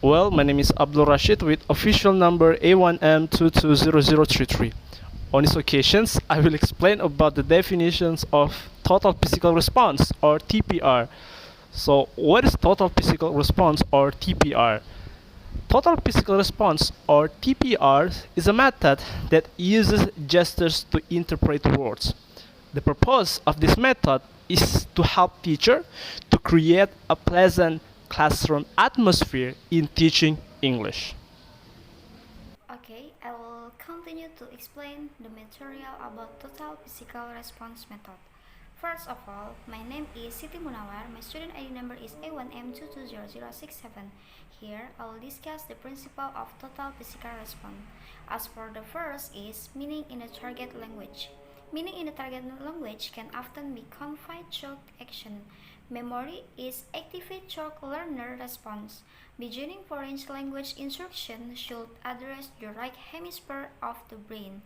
Well, my name is Abdul Rashid with official number A1M220033. On these occasions, I will explain about the definitions of total physical response or TPR. So, what is total physical response or TPR? Total physical response or TPR is a method that uses gestures to interpret words. The purpose of this method is to help teacher to create a pleasant classroom atmosphere in teaching English. Okay, I will continue to explain the material about total physical response method. First of all, my name is Siti Munawar. My student ID number is A1M220067. Here, I will discuss the principle of total physical response. As for the first is meaning in the target language. Meaning in the target language can often be confined to action. Memory is activate chalk learner response. Beginning foreign language instruction should address the right hemisphere of the brain,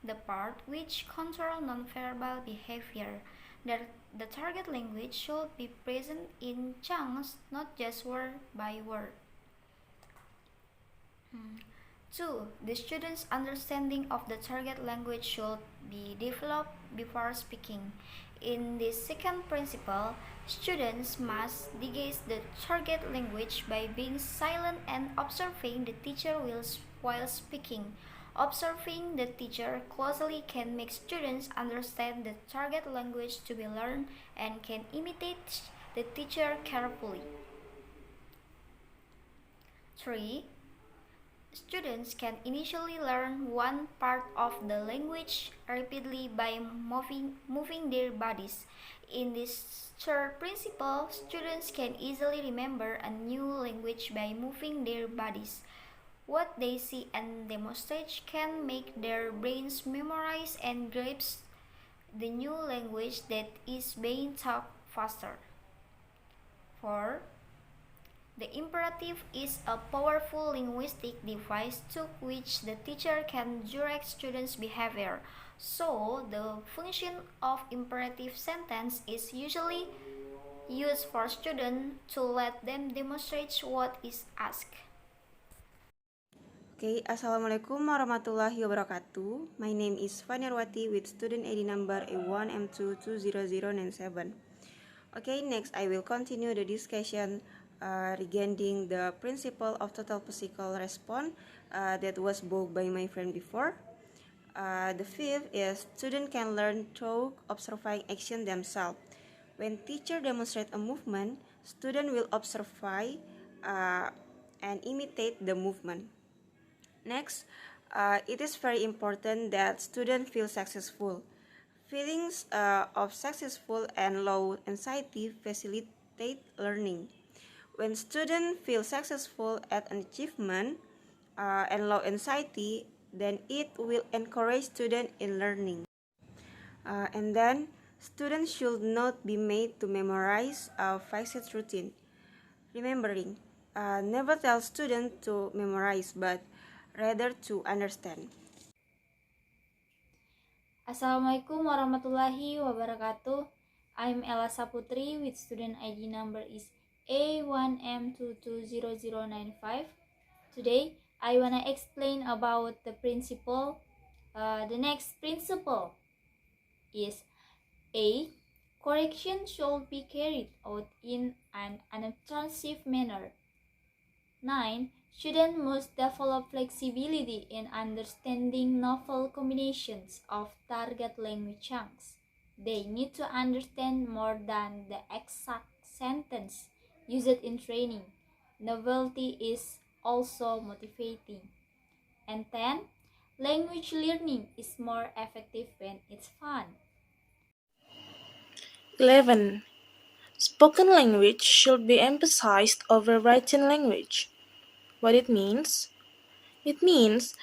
the part which control nonverbal behavior. The target language should be present in chunks, not just word by word. 2. The student's understanding of the target language should be developed before speaking. In this second principle, students must digest the target language by being silent and observing the teacher while speaking. Observing the teacher closely can make students understand the target language to be learned and can imitate the teacher carefully. 3. Students can initially learn one part of the language rapidly by moving their bodies. In this third principle, students can easily remember a new language by moving their bodies. What they see and demonstrate can make their brains memorize and grasp the new language that is being taught faster. 4. The imperative is a powerful linguistic device through which the teacher can direct students' behavior. So, the function of imperative sentence is usually used for students to let them demonstrate what is asked. Okay, Assalamualaikum warahmatullahi wabarakatuh. My name is Fanirwati with student ID number A1M220097. Okay, next I will continue the discussion regarding the principle of total physical response that was spoke by my friend before. The fifth is student can learn through observing action themselves. When teacher demonstrate a movement, student will observe and imitate the movement. Next, it is very important that students feel successful. Feelings of successful and low anxiety facilitate learning. When students feel successful at an achievement and low anxiety, then it will encourage students in learning. And then, students should not be made to memorize a fixed routine. Remembering, never tell students to memorize, but rather to understand. Assalamualaikum warahmatullahi wabarakatuh. I'm Ella Saputri with student ID number is A1M220095. Today, I wanna explain about the principle. The next principle is A. Correction should be carried out in an unobtrusive manner. 9. Students must develop flexibility in understanding novel combinations of target language chunks. They need to understand more than the exact sentence used in training. Novelty is also motivating. And 10. Language learning is more effective when it's fun. 11. Spoken language should be emphasized over written language. What it means? It means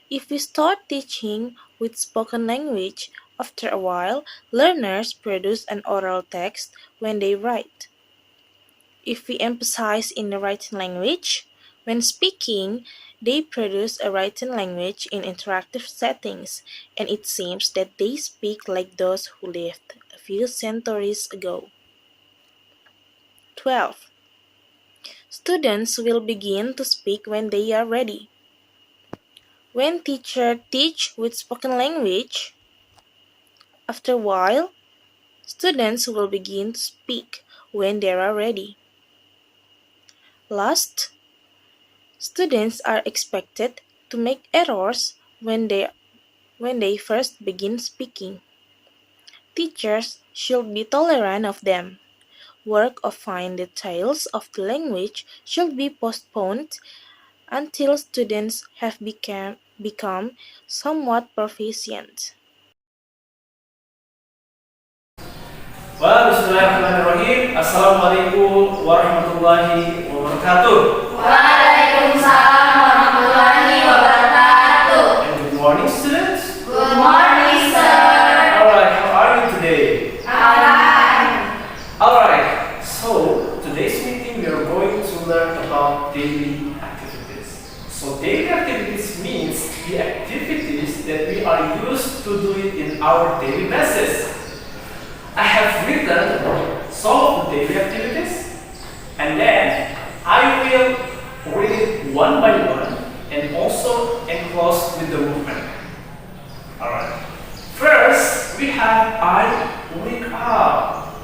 if we start teaching with spoken language, after a while, learners produce an oral text when they write. If we emphasize in the written language, when speaking, they produce a written language in interactive settings, and it seems that they speak like those who lived a few centuries ago. 12. Students will begin to speak when they are ready. When teacher teach with spoken language, after a while, students will begin to speak when they are ready. Last, students are expected to make errors when they first begin speaking. Teachers should be tolerant of them. Work of fine details of the language should be postponed until students have become somewhat proficient. Well, bismillahirrahmanirrahim. Assalamualaikum warahmatullahi wabarakatuh. Waalaikumsalam warahmatullahi wabarakatuh. And good morning, students. Good morning, sir. Alright, how are you today? Fine. Alright, so today's meeting we are going to learn about daily activities. So daily activities means the activities that we are used to do it in our daily basis. I have written some of the daily activities and then I will read it one by one and also enclose with the movement. Alright. First, we have I wake up.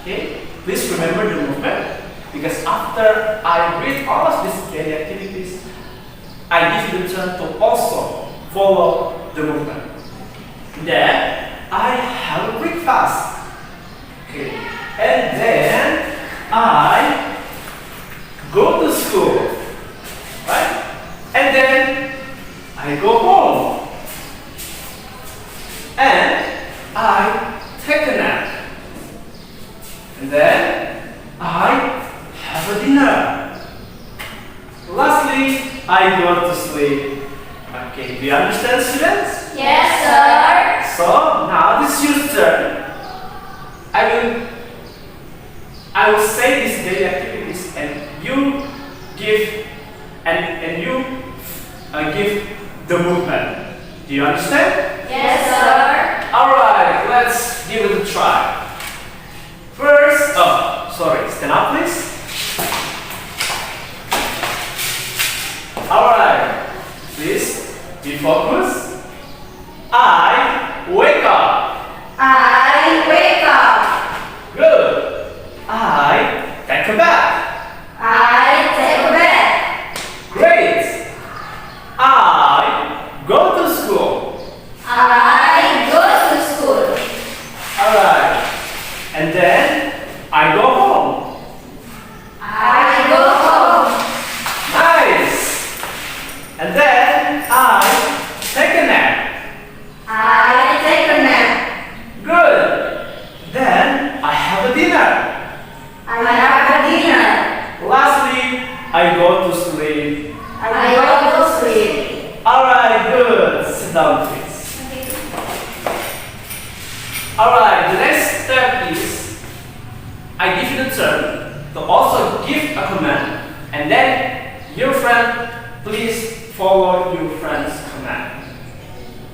Okay? Please remember the movement because after I read all of these daily activities, I give you the turn to also follow the movement. Then I have a breakfast. Okay. And then I go to school. Right? And then I go home. And I take a nap. And then I have a dinner. Lastly, I go to sleep. Okay, do you understand, students? Yes, sir. So now this is your turn. I will say these daily activities and you give give the movement. Do you understand? Yes, sir. Alright, let's give it a try. First, stand up please. Alright, please be focused. I wake up. I wake up. Good. I take a bath. I take a bath. Great. I go to school. I go to school. Alright. And then I go home. I go home. Nice. And then I take a nap. I take a nap. Good. Then I have a dinner. I have a dinner. Lastly, I go to sleep. I go to sleep. Alright, good. Sit down, please. Alright, the next step is I give you the turn to also give a command and then your friend, please follow your friend's command.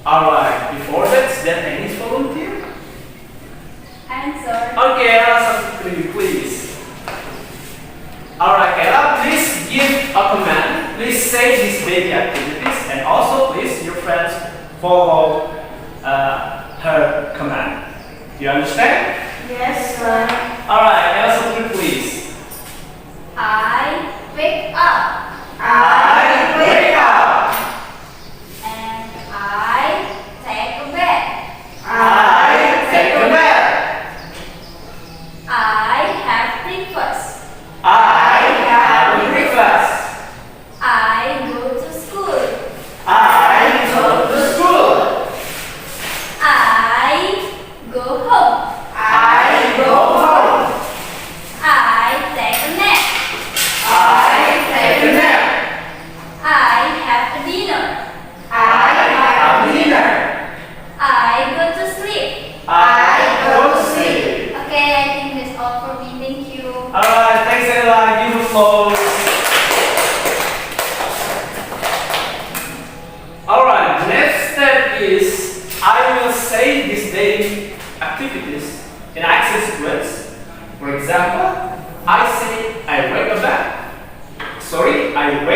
Alright, before that, is there any volunteer? Answer. Okay, Ella, please. Alright, Ella, please give a command. Please say these daily activities and also please your friends follow her command. Do you understand? Yes, sir. Alright, Ella, please. I wake up. I wake up. And I take a bath. I take a bath. I have breakfast. I have breakfast. I go to school. I go to school. I go home. I go home. I take a nap. I take a nap.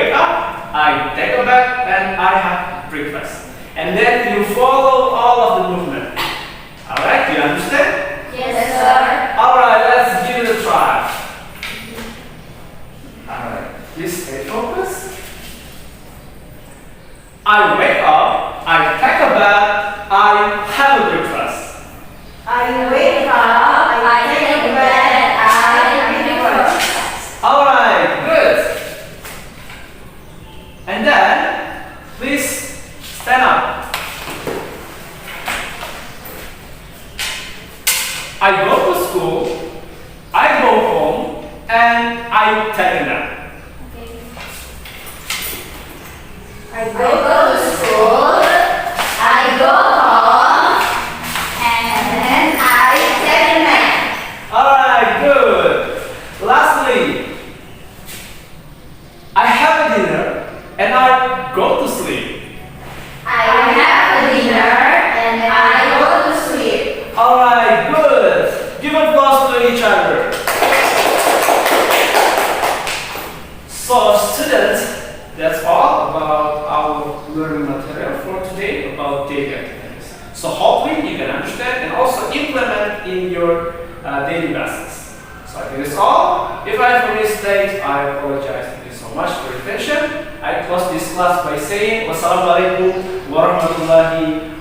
wake up, I take a bath, and I have breakfast. And then you follow all of the movement. Alright, do you understand? Yes, sir. Alright, let's give it a try. Alright, please stay focused. I wake up, I take a bath, I have a breakfast. I wake up, I take a bath, I have breakfast. Alright, good. And then, please stand up. I go to school, I go home, and I take a nap. I go to school, I go home, and then I take a nap. Alright, good. Lastly, I have a dinner and I go to sleep. I have a dinner and I go to sleep. Alright, good. Give applause to each other. So, students, that's all about our learning material for today about daily activities. So hopefully you can understand and also implement in your daily lessons. So I think that's all. If I have a mistake, I apologize. Thank you so much for your attention. I close this class by saying wassalamualaikum warahmatullahi